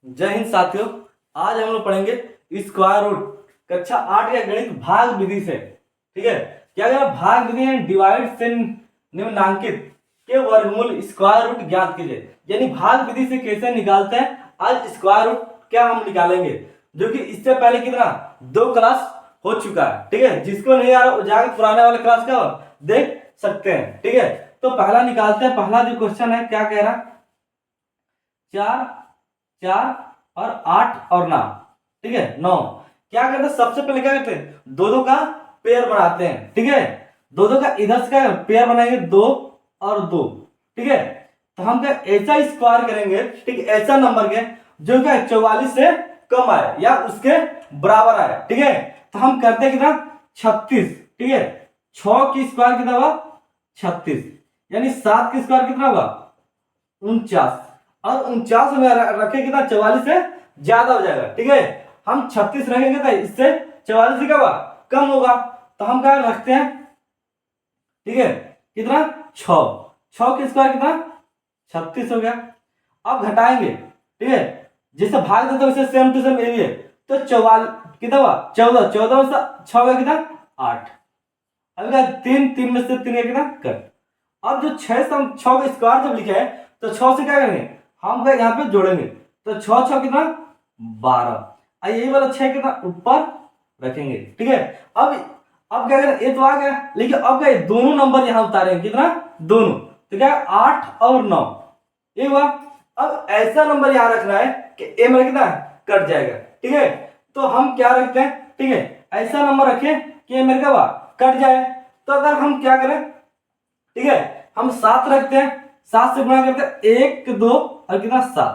जय हिंद साथियों। आज हम लोग पढ़ेंगे स्क्वायर रूट कक्षा 8 या गणित भाग विधि से। ठीक है, क्या करें? भाग विधि है डिवाइड से निम्नांकित के वर्गमूल स्क्वायर रूट ज्ञात कीजिए। यानी भाग विधि से कैसे निकालते हैं, आज स्क्वायर रूट क्या हम निकालेंगे, जो कि इससे पहले कितना 2 क्लास हो चुका है। ठीक है, जिसको नहीं आ रहा जाकर पुराने वाले क्लास का देख सकते हैं। ठीक है, तो पहला निकालते हैं। पहला जो क्वेश्चन है क्या कह रहा, 4 4 और 8 और 9। ठीक है, 9 क्या करते हैं? सबसे पहले क्या करते हैं? दो दो का पेयर बनाते हैं। ठीक है, दो दो का इधर से क्या पेयर बनाएंगे, 2 और 2। ठीक है, तो हम क्या ऐसा स्क्वायर करेंगे, ठीक है, ऐसा नंबर के जो क्या 44 से कम आए या उसके बराबर आए। ठीक है, तो हम करते हैं कितना 36। ठीक है, 6 की स्क्वायर कितना हुआ 36, यानी 7 की स्क्वायर कितना होगा 49, और 49 में रखे कितना 44 से ज्यादा हो जाएगा। ठीक है, हम 36 रखेंगे तो इससे 44 से क्या होगा कम होगा, तो हम क्या रखते हैं, ठीक है, कितना 6 की स्क्वायर कितना 36 हो गया। अब घटाएंगे, ठीक है, जिससे भाग देते वैसे सेम टू सेम ये, तो 44 कितना हुआ 14, 14 में से 6 का कितना 8। अब क्या 3 3 में से 3 का कितना कट। अब जो 6 से हम 6 का स्क्वायर जब लिखे है तो 6 से क्या करेंगे, हम क्या यहाँ पे जोड़ेंगे, तो 6 6 कितना 12, यही वाला 6 कितना ऊपर रखेंगे। ठीक है, अब क्या करें, ये तो आ गया, लेकिन अब क्या दोनों नंबर यहाँ उतारेंगे, कितना दोनों, तो क्या 8 और 9 ये हुआ। अब ऐसा नंबर यहाँ रखना है कि ए में कितना कट जाएगा। ठीक है, तो हम क्या रखते हैं, ठीक है, ऐसा नंबर रखें कि ए मेरे का कट जाए। तो अगर हम क्या करें, ठीक है, हम 7 रखते हैं, 7 से गुणा करते हैं 1 2 और कितना 7,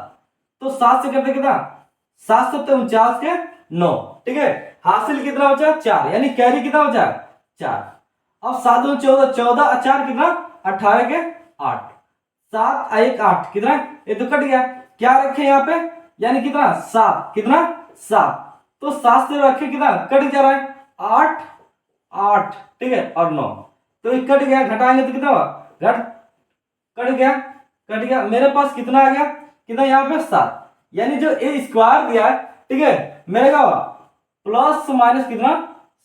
तो 7 से करते कितना 7 7 49 के 9। ठीक है, हासिल कितना बचा 4, यानी कैरी कितना बचा 4। अब 7 2 14, 14 और 4 कितना 18 के 8, 7 1 8 कितना, ये तो कट गया। क्या रखे यहाँ पे, यानी कितना 7, कितना 7, तो 7 से रखे कितना कट जा रहा है 8 8। ठीक है, और 9, तो ये कट गया, घटाएंगे तो कितना हुआ घट कट गया, कट गया। मेरे पास कितना आ गया, कितना यहाँ पे 7, यानी जो ए स्क्वायर दिया है, ठीक है, मेरे का हुआ प्लस माइनस कितना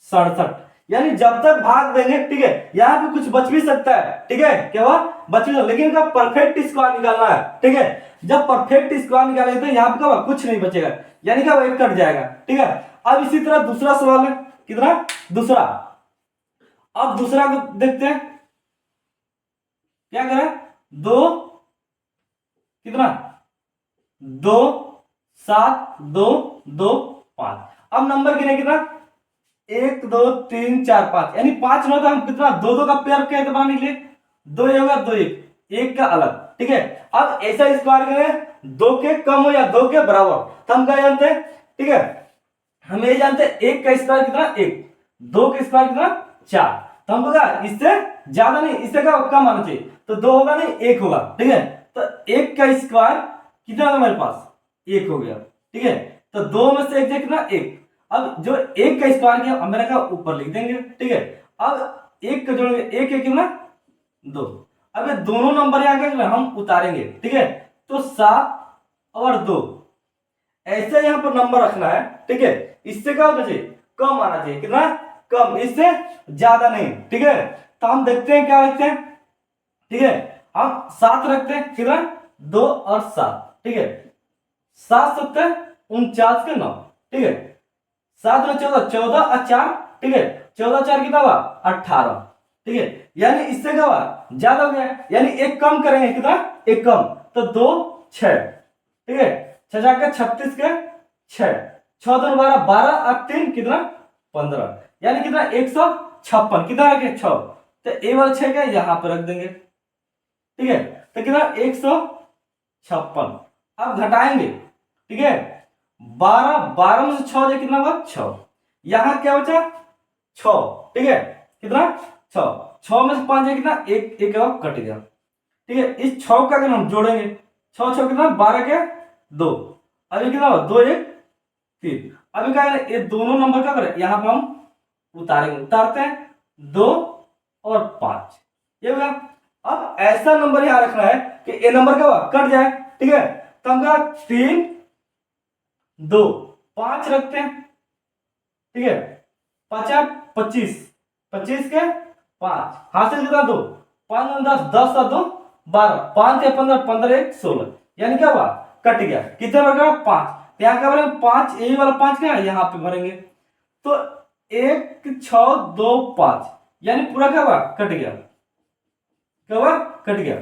67। यानी जब तक भाग देंगे, ठीक है, यहाँ पे कुछ बच भी सकता है। ठीक है, क्या हुआ बच भी सकता, लेकिन इनका परफेक्ट स्क्वायर निकालना है। ठीक है, जब परफेक्ट स्क्वायर निकालेंगे तो यहाँ पे क्या हुआ कुछ नहीं बचेगा, यानी क्या एक कट जाएगा। ठीक है, अब इसी तरह दूसरा सवाल है, कितना दूसरा, अब दूसरा को देखते हैं। क्या करें, 2 कितना 2 7 2 2 5। अब नंबर गिने कितना 1 2 3 4 5, यानी 5 ना, तो हम कितना 2 2 का पेयर कैसे बनाने के लिए 2 ये होगा 2 1 का अलग। ठीक है, अब ऐसा स्क्वायर करें 2 के कम हो या 2 के बराबर, तो हम क्या जानते हैं, ठीक है, हम ये जानते हैं 1 का स्क्वायर कितना 1, 2 का स्क्वायर कितना 4, तो हम बोला इससे ज्यादा नहीं, इससे क्या कम आना चाहिए, तो 2 होगा नहीं 1 होगा। ठीक है, तो 1 का स्क्वायर कितना होगा मेरे पास 1 हो गया। ठीक है, तो 2 में से 1 जाए कितना 1। अब जो 1 का स्क्वायर किया अब मैंने कहा ऊपर लिख देंगे। ठीक है, अब 1 का जोड़ेंगे 1 1 कितना 2। अब ये दोनों नंबर यहाँ क्या हम उतारेंगे। ठीक है, तो 7 और 2 ऐसे यहाँ पर नंबर रखना है। ठीक है, इससे क्या होना चाहिए कम आना चाहिए, कितना कम, इससे ज्यादा नहीं। ठीक है, तो हम देखते हैं क्या रखते हैं। ठीक है, हम 7 रखते हैं, कितना 2 और 7। ठीक है, 7 7 49 के 9। ठीक है, 7 में 14, 14 और 4। ठीक है, 14 4 कितना हुआ 18। ठीक है, यानी इससे क्या हुआ ज्यादा हो गया, यानी एक कम करेंगे, कितना एक कम, तो 2 6। ठीक है, 6 जाकर 36 के 6, 6 2 12 12 और 3 कितना 15, यानी कितना 156, कितना रखे 6, तो ए वाला 6 का यहां पर रख देंगे। ठीक है, तो कितना 156। अब घटाएंगे, ठीक है, 12 12 में से 6 जाए कितना हुआ 6, यहां क्या बचा 6। ठीक है, कितना 6, 6 में से 5 जाए कितना 1 1 कट गया। ठीक है, इस 6 का अगर हम जोड़ेंगे 6 6 कितना 12 के 2, अभी कितना हुआ 2 1 3। अभी क्या करें, ये दोनों नंबर क्या करें यहाँ पर हम उतारेंगे, उतारते हैं 2 और 5, ये हो गया। अब ऐसा नंबर यहाँ रखना है कि ये नंबर क्या हुआ कट जाए। ठीक है, तो हम क्या 3 2, 5 रखते हैं, ठीक है, 5 25, 25 के 5, हासिल कितना 2, 5 10, 10 का 2 12, 5 या 15, 15 1 16, यानी क्या हुआ, कट गया, कितने भरेगा 5, यहाँ क्या भरेंगे 5, यही वाला 5 क्या है यहाँ पे भरेंगे, तो 1 6 2 5, यानी पूरा क्या हुआ, कट गया, क्या हुआ, कट गया।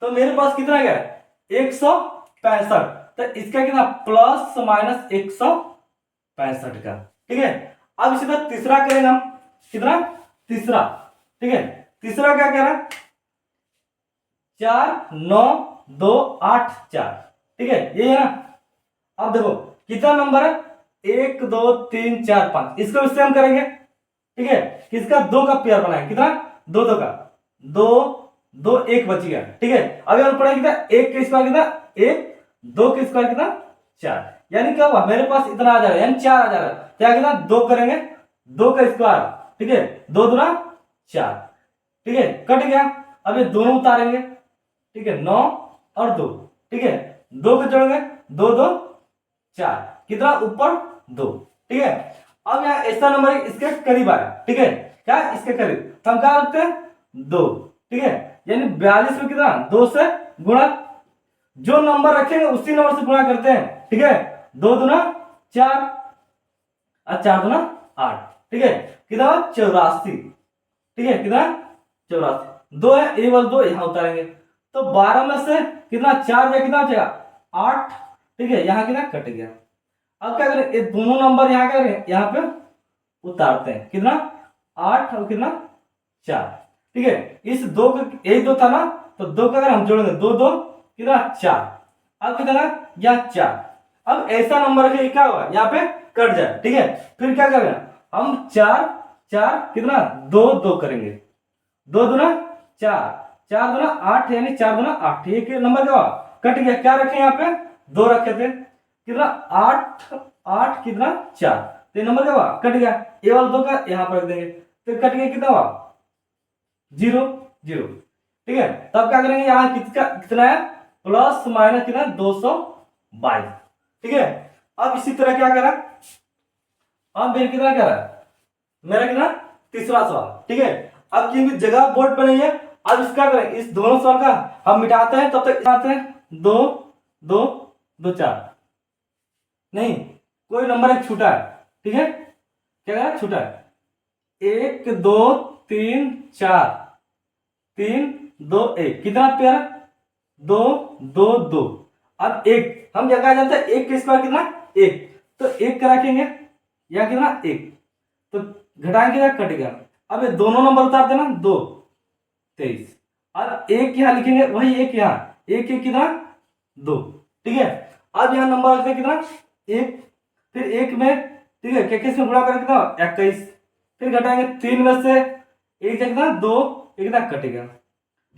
तो मेरे पास कितना गया 165, तो इसका कितना प्लस माइनस 165 का, ठीक है। अब इसी तरह तीसरा करेंगे हम, कितना, तीसरा, ठीक है, तीसरा क्या कह रहा है 4 9 2 8 4, ठीक है, ये है ना। अब देखो कितना नंबर है 1 2 3 4 5, इसको भी सेम करेंगे, ठीक है, किसका 2 का पेयर बनाएंगे, कितना 2 2 का 2 2 1 बच गया, ठीक है। अभी हम पढ़ेंगे कितना 1 के स्क्वायर कितना 1, 2 के स्क्वायर कितना 4, यानी क्या हुआ मेरे पास इतना आ जा रहा है, यानी 4 आ जा रहा है, क्या कितना 2 करेंगे 2 का स्क्वायर, ठीक है, 2 दूना 4, ठीक है, कट गया। अब ये दोनों उतारेंगे, ठीक है, 9 और 2, ठीक है, 2 को जोड़ेंगे 2 2 4, कितना ऊपर 2, ठीक है। अब यहाँ ऐसा नंबर है इसके करीब आया, ठीक है, क्या इसके करीब, तो हम क्या रखते हैं 2, ठीक है, यानी 42 में कितना 2 से गुणा, जो नंबर रखेंगे उसी नंबर से गुणा करते हैं, ठीक है, 2 दूना 4 और 4 दूना 8, ठीक है, कितना 84, ठीक है, कितना 84, 2 है ये वाला 2 यहां उतारेंगे, तो 12 में से कितना 4 या कितना बचेगा 8, ठीक है, यहाँ कितना कट गया। अब क्या करें ये दोनों नंबर यहाँ क्या करें यहाँ पे उतारते हैं, कितना 8 और कितना 4, ठीक है, इस 2 का यही 2 था ना, तो 2 का अगर हम जोड़ेंगे 2 2 कितना 4, अब कितना यहाँ 4, अब ऐसा नंबर है क्या होगा यहाँ पे कट जाए, ठीक है, फिर क्या करेंगे हम 4 4 कितना 2 2 करेंगे, 2 दूना 4 4 दूना 8, यानी 4 दूना 8, ये नंबर क्या हुआ कट गया, क्या रखे यहाँ पे 2 रखे थे, कितना 8 8 कितना 4, तो ये नंबर क्या हुआ कट गया, ये वाला 2 का यहाँ पर रख देंगे, तो कट गया, कितना हुआ 0 0, ठीक है। तब क्या करेंगे यहाँ कितना है प्लस माइनस कितना 222, ठीक है। अब इसी तरह क्या करा, अब मेरे कितना करा मेरा कितना तीसरा सवाल, ठीक है। अब क्योंकि जगह बोर्ड पर नहीं है, अब इसका करें इस दोनों सवाल का हम मिटाते हैं, तब तक आते हैं 2 2 2 4, नहीं कोई नंबर एक छूटा है, ठीक है, क्या है छूटा है 1 2 3 4 3 2 1, कितना पेयर 2 2 2, अब 1 हम क्या जानते हैं 1 के स्क्वायर कितना 1, तो 1 का रखेंगे या कितना 1, तो घटाएंगे या कट गया, अब ये दोनों नंबर उतार देना 2 23, अब 1 यहाँ लिखेंगे वही 1 यहाँ 1 1 कितना 2, ठीक है। अब यहाँ नंबर रखते कितना 1, फिर 1 में, ठीक है, किस में गुणा करें कितना 21, फिर घटाएंगे 3 में से 1 कितना 2, 1 कितना कटेगा,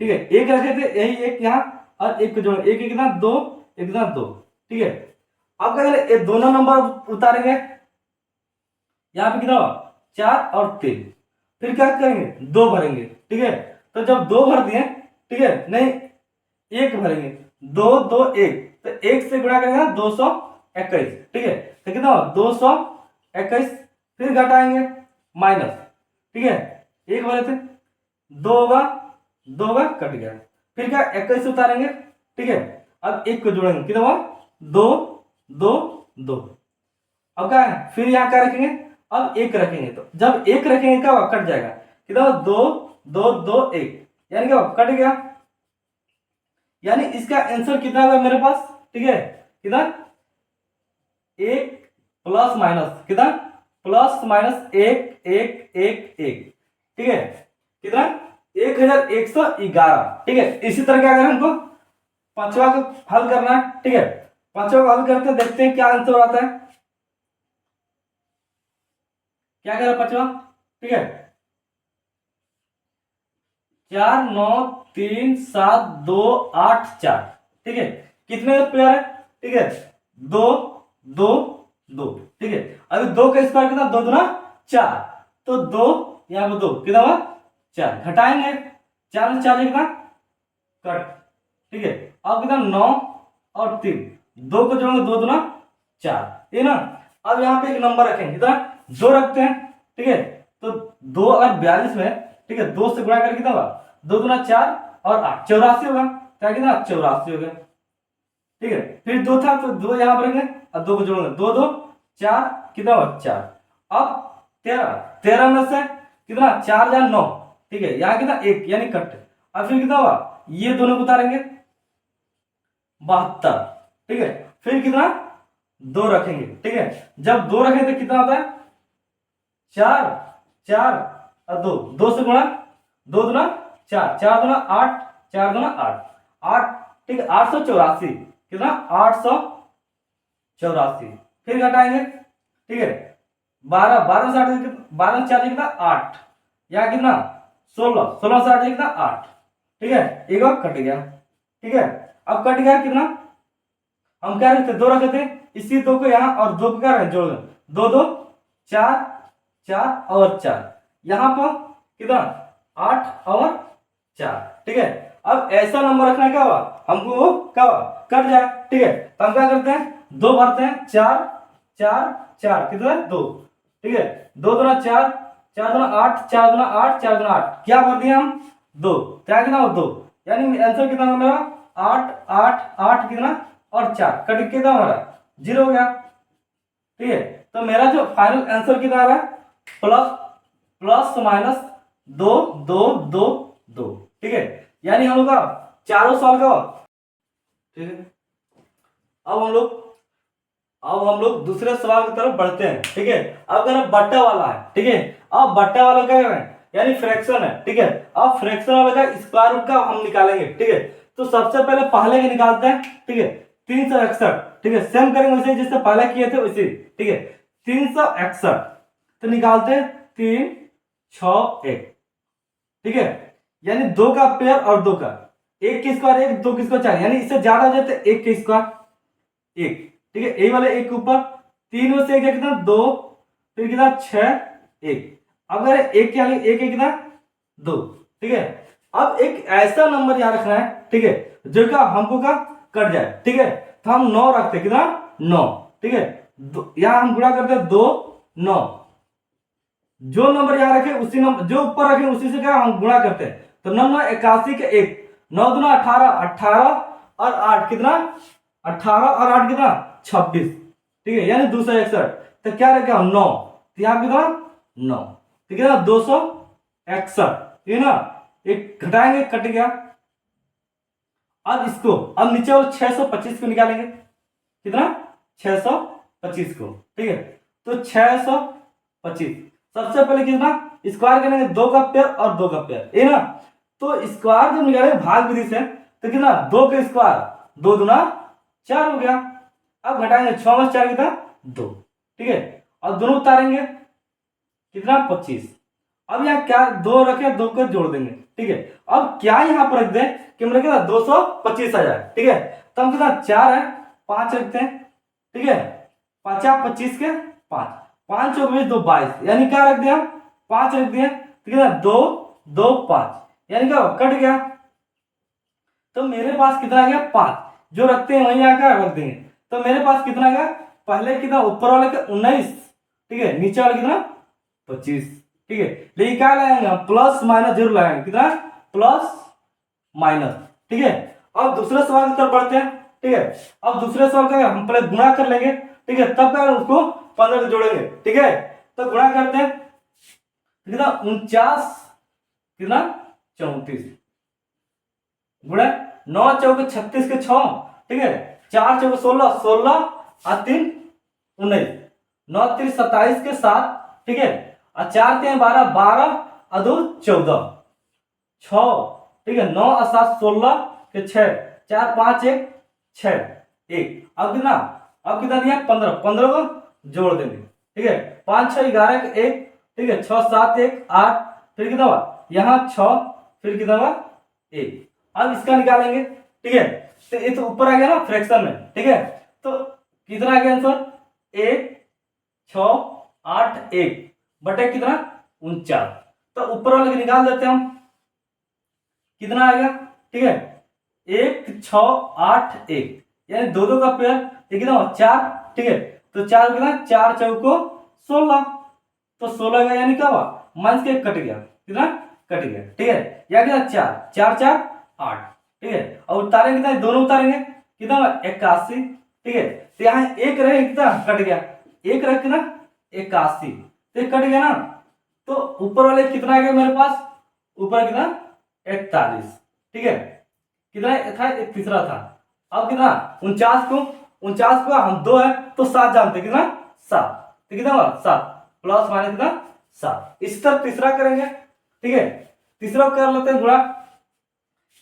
ठीक है, 1 रखे थे यही 1 यहाँ और 1 को जोड़ो 1 कितना 2 1 कितना 2, ठीक है। अब क्या करें ये दोनों नंबर उतारेंगे, यहाँ पे कितना हुआ 4 और 3, फिर क्या करेंगे 2 भरेंगे, ठीक है, तो जब 2 भर दिए, ठीक है, नहीं 1 भरेंगे 2 2 1, तो 1 से गुणा करेंगे ना 221, ठीक है, तो कितना हुआ 221, फिर घटाएंगे माइनस, ठीक है, 1 भरे थे 2 होगा 2 होगा कट गया, फिर क्या 21 उतारेंगे, ठीक है, अब 1 को जोड़ेंगे कितना हुआ 2 2 2, अब क्या है फिर यहाँ क्या रखेंगे, अब 1 रखेंगे, तो जब 1 रखेंगे क्या हुआ कट जाएगा, कितना 2 2 2 1, यानी क्या हुआ कट गया, यानी इसका आंसर कितना होगा मेरे पास, ठीक है, कितना 1 प्लस माइनस कितना प्लस माइनस 1 1 1 1, ठीक है, कितना 1111, ठीक है। इसी तरह क्या करें हमको पांचवा को हल करना है, ठीक है, पांचवा को हल करते हैं, देखते हैं क्या आंसर आता है, क्या कह रहा है पांचवा, ठीक है 4 9 3 7 2 8 4, ठीक है, कितने पेयर है, ठीक है 2 2 2, ठीक है। अभी 2 का स्क्वायर कितना 2 दूना 4, तो 2 यहाँ पे 2 कितना हुआ 4, घटाएंगे 4 में 4 कितना कट, ठीक है। अब कितना 9 और 3, 2 को जोड़ेंगे 2 दूना 4, ये ना। अब यहाँ पे एक नंबर रखेंगे, कितना 2 रखते हैं, ठीक है। तो 2 अगर 42 में, ठीक है, 2 से गुणा करके कितना होगा, 2 दूना 4 और 8, 84 होगा। क्या कितना 84 हो गया, ठीक है। फिर 2 था तो 2 यहाँ पर रखेंगे और 2 को जोड़ेंगे, 2 2 4, कितना हुआ 4। अब 13, 13 में से कितना 4 या 9, ठीक है, यहाँ कितना 1 यानी कट। अब फिर कितना हुआ, ये दोनों को उतारेंगे 72, ठीक है। फिर कितना 2 रखेंगे, ठीक है। जब 2 रखेंगे तो कितना होता है 4, 4 और 2, 2 से गुणा, 2 दूना 4, 4 दूना 8, 4 दूना 8, 8, ठीक है, 884, कितना 884। फिर घटाएंगे, ठीक है, 12, 12 से 8, 12 4 कितना 8, यहाँ कितना 16, 16 से 8 कितना 8, ठीक है। एक और कट गया, ठीक है। अब कट गया कितना, हम क्या रखते 2 रखे थे, इसी 2 को यहाँ और 2 को क्या रखे जोड़ दें, 2 2 4, 4 और 4, यहाँ पर कितना 8 और 4, ठीक है। अब ऐसा नंबर रखना, क्या हुआ हमको वो क्या हुआ कट जाए, ठीक है। तो हम क्या करते हैं 2 भरते हैं, 4 4 4 कितना 2, ठीक है। 2 दूना 4, 4 दूना 8, 4 दूना 8, 4 दूना 8, क्या भर दिया हम 2, क्या कितना 2, यानी आंसर कितना होगा मेरा 8 8 8 कितना और 4 कट कितना हमारा 0 हो गया, ठीक है। तो मेरा जो फाइनल आंसर कितना आ रहा है प्लस प्लस माइनस 2 2 2 2, ठीक है। यानी हम लोग का चारों सवाल का, ठीक है। अब हम लोग दूसरे सवाल की तरफ बढ़ते हैं, ठीक है। अब अगर बट्टा वाला है, ठीक है। अब बट्टा वाला क्या कर रहे हैं, यानी फ्रैक्शन है, ठीक है। अब फ्रैक्शन वाला का स्क्वायर रूट का हम निकालेंगे, ठीक है। तो सबसे पहले के निकालते हैं, ठीक है। 361, ठीक है, सेम करेंगे वैसे जिससे पहले किए थे वैसे, ठीक है। 361 तो निकालते हैं 3 6 1, ठीक है। यानी 2 का पेयर और 2 का, 1 की स्क्वायर 1, 2 की स्क्वायर 4, यानी इससे ज्यादा हो जाते 1 के स्क्वायर 1, ठीक है। ए वाले 1 के ऊपर 3 में से 1 कितना 2, फिर कितना 6 1, अगर 1 के आगे 1 कितना 2, ठीक है। अब एक ऐसा नंबर याद रखना है, ठीक है, जो का हमको का कट जाए, ठीक है। तो हम 9 रखते, कितना 9, ठीक है। यहां हम गुणा करते 2 9, जो नंबर यहाँ रखे उसी नंबर जो ऊपर रखे उसी से क्या हम गुणा करते हैं। तो 9 9 81 के 1, 9 दूना 18, 18 और 8 कितना 18 और 8 कितना 26, ठीक है, यानी 261। तो क्या रखे हम 9, तो यहाँ कितना 9, तो कितना 261, ठीक है ना। एक घटाएंगे कट गया। अब इसको, अब नीचे वाले 625 को निकालेंगे, कितना 625 को, ठीक है। तो 625 सबसे पहले कितना स्क्वायर करेंगे, 2 का पेयर और 2 का पेयर, ये ना। तो स्क्वायर जब निकालेंगे भाग विधि से, तो कितना 2 का स्क्वायर 2 दूना 4 हो गया। अब घटाएंगे 6 में 4 कितना 2, ठीक है। अब दोनों उतारेंगे कितना 25। अब यहाँ क्या 2 रखे, 2 को जोड़ देंगे, ठीक है। अब क्या यहाँ पर रख दें कि हम रखे 225 आ जाए, ठीक है। तो हम कितना 4 है 5 रखते हैं, ठीक है। 5 25 के 5, 5 चौक 2 22, यानी क्या रख दिया 5 रख दिया, ठीक है। 2 2 5, यानी क्या कट गया। तो मेरे पास कितना आ गया 5, जो रखते हैं वहीं आकर रख देंगे। तो मेरे पास कितना आ गया, पहले कितना ऊपर वाले का 19, ठीक है, नीचे वाले कितना 25, ठीक है। लेकिन क्या लगाएंगे प्लस माइनस जरूर लगाएंगे, कितना प्लस माइनस, ठीक है। अब दूसरे सवाल की तरफ बढ़ते हैं, ठीक है। अब दूसरे सवाल का हम पहले गुणा कर लेंगे, ठीक है, तब क्या उसको 15 से जोड़ेंगे, ठीक है। तो गुणा करते हैं कितना 49 कितना 34, गुणा 9 चौके 36 के 6, ठीक है। 4 चौके 16 16 और 3 19, 9 3 27 के 7, ठीक है। और 4 3 12 12 और 2 14 6, ठीक है। 9 और 7 16 के 6, 4 5 1 6 1, अब कितना दिया 15, 15 को जोड़ देंगे, ठीक है। 5 6 11 के 1, ठीक है। 6 7 1 8, फिर कितना हुआ यहाँ 6, फिर कितना हुआ 1। अब इसका निकालेंगे, ठीक है। तो ये तो ऊपर आ गया ना फ्रैक्शन में, ठीक है। तो कितना आ गया आंसर 1 6 8 1 बटे कितना 49। तो ऊपर वाले को निकाल देते हैं हम, कितना आएगा, ठीक है 1 6 8 1, यानी दो दो का पेयर, ये कितना हुआ 4, ठीक है। तो 4 कितना, 4 चौको 16, तो 16 का यानी क्या हुआ माइनस के कट गया, कितना कट गया, ठीक है। या कितना 4 4 4 8, ठीक है। और उतारेंगे कितना, दोनों उतारेंगे कितना 81, ठीक है। तो यहाँ एक रहे कितना कट गया, एक रहे कितना 81, तो कट गया ना। तो ऊपर वाले कितना आ गया मेरे पास, ऊपर कितना 41, ठीक है। कितना था, एक तीसरा था। अब कितना 49 को हम 2 है तो 7 जानते कितना 7, तो कितना हुआ 7 प्लस माइनस कितना 7। इसी तरह तीसरा करेंगे, ठीक है। तीसरा कर लेते हैं थोड़ा,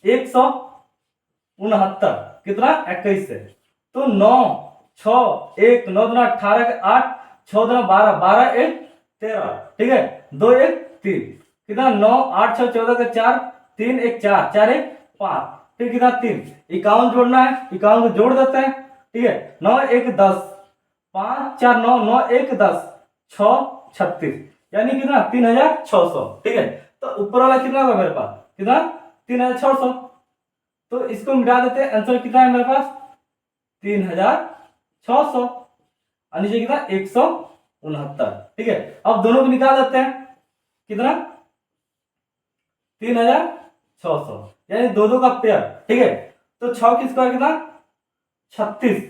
169 कितना 21 से, तो 9 6 1 9 दूना 18 8 6 दूना 12 12 1 13, ठीक है। 2 1 3 कितना 9 8 6 14 का 4 3 1 4 4 1 5, फिर कितना 3, 51 जोड़ना है, 51 को जोड़ देते हैं, ठीक है। 9 1 10 5 4 9 9 1 10 6 36, यानी कितना 3600, ठीक है। तो ऊपर वाला कितना होगा मेरे पास, कितना 3600, तो इसको मिटा देते हैं, आंसर कितना है मेरे पास 3600, और नीचे कितना 169, ठीक है। अब दोनों को निकाल देते हैं, कितना 3600, यानी दो दो का पेयर, ठीक है। तो 6 की स्क्वायर कितना 36,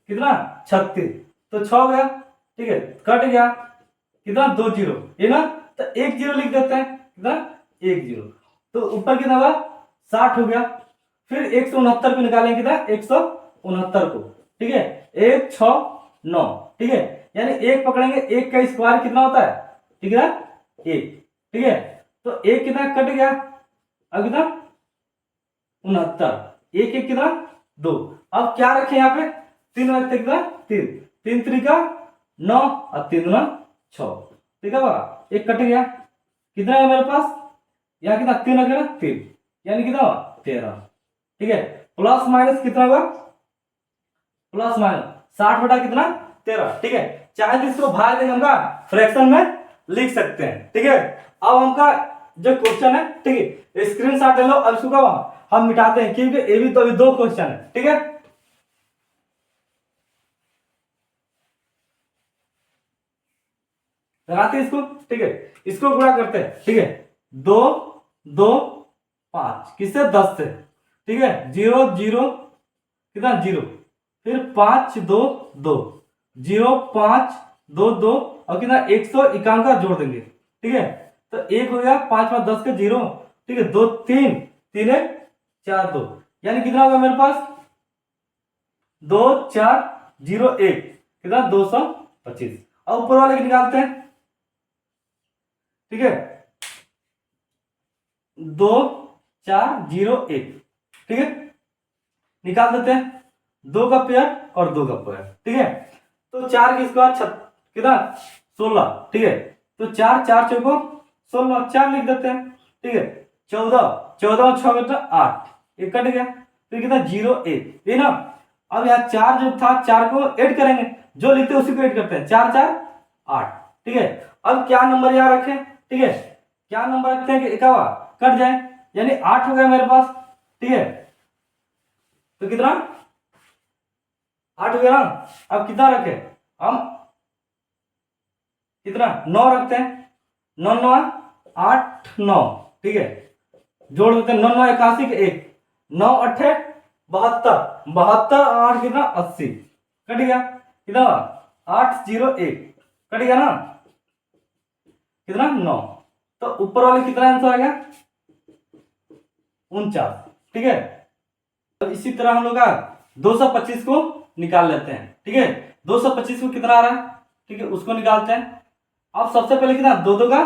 कितना 36, तो 6 गया, ठीक है, कट गया कितना 2 जीरो, ये ना, तो 1 जीरो लिख देते हैं, कितना 1 जीरो, तो ऊपर कितना हुआ 60 हो गया। फिर 169 को निकालेंगे, कितना 169 को, ठीक है, 1 6 9, ठीक है। यानी एक पकड़ेंगे, एक का स्क्वायर कितना होता है, ठीक है 1, ठीक है। तो एक कितना कट गया, अब कितना 69, एक एक कितना 2, अब क्या रखे यहाँ पे 3 रखते, कितना 3 3 3 का 9 और 3 दूना 6, ठीक है। एक कट गया, कितना है मेरे पास यहाँ, कितना 3 रखे ना 3, यानी कितना 13, ठीक है। प्लस माइनस कितना होगा, प्लस माइनस 60 बटा कितना 13, ठीक है। चाहे तो इसको भाग देंगे हमका फ्रैक्शन में लिख सकते हैं, ठीक है। अब हमका जो क्वेश्चन है, ठीक है, स्क्रीन शॉट ले लो। अब इसको हम मिटाते हैं, क्योंकि ये भी तो अभी 2 क्वेश्चन है, ठीक है। लगाते हैं इसको, ठीक है, इसको गुणा करते हैं, ठीक है। 2 2 5 किससे 10 से, ठीक है। 0 0 कितना 0, फिर 5 2 2 0 5 2 2, और कितना 151 का जोड़ देंगे, ठीक है। तो 1 हो गया, 5 5 10 के 0, ठीक है। 2 3 3 1 4 2, यानी कितना होगा मेरे पास 2 4 0 1, कितना 225। अब ऊपर वाले की निकालते हैं, ठीक है। 2 4 0 1, ठीक है, निकाल देते हैं, 2 का पेयर और 2 का पेयर, ठीक है। तो 4 की स्क्वायर कितना 16, ठीक है। तो 4 4 चौको 16, 4 लिख देते हैं, ठीक है। 14 14 6 कितना 8, ये कट गया, फिर कितना 0 1, ये ना। अब यहाँ 4 जो था 4 को ऐड करेंगे, जो लिखते हैं उसी को ऐड करते हैं, 4 4 8, ठीक है। अब क्या नंबर यहाँ रखें, ठीक है, क्या नंबर रखते हैं कि इक्यावा कट जाए, यानी 8 हो गया मेरे पास, ठीक है। तो कितना 8 हो गया ना। अब कितना रखे हम, कितना 9 रखते हैं, 9 9 8 9, ठीक है, जोड़ देते हैं, 9 9 81 के 1, 9 8 72 72 8 कितना 80, कट गया, कितना 8 0 1, कट गया ना, कितना 9। तो ऊपर वाले कितना आंसर आ गया 49, ठीक है। तो इसी तरह हम लोग 225 को निकाल लेते हैं, ठीक है। 225 को कितना आ रहा है, ठीक है, उसको निकालते हैं। अब सबसे पहले कितना 2 2 का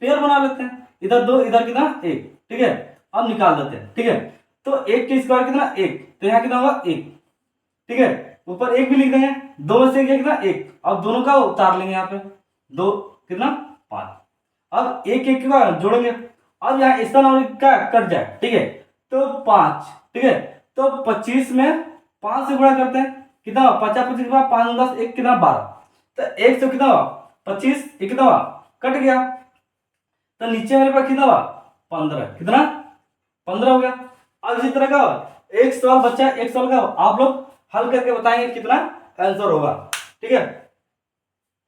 पेयर बना लेते हैं, इधर 2 इधर कितना 1, ठीक है। अब निकाल देते हैं, ठीक है। तो 1 के स्क्वायर कितना 1, तो यहाँ कितना होगा 1, ठीक है। ऊपर 1 भी लिख देंगे, 2 में से कितना 1, अब दोनों का उतार लेंगे यहाँ पे, 2 कितना 5, अब 1 1 का जोड़ेंगे। अब यहाँ इसका नंबर का कट जाए, ठीक है, तो 5, ठीक है। तो 25 में 5 से गुणा करते हैं, कितना 50 25 के बाद 5 10 1 कितना 12, तो 1 से कितना 25 1 कितना कट गया, तो नीचे मेरे पास कितना 15, कितना 15 हो गया। अब इसी तरह का एक सवाल बच्चा, एक सवाल का आप लोग हल करके बताएंगे कितना आंसर होगा। ठीक है।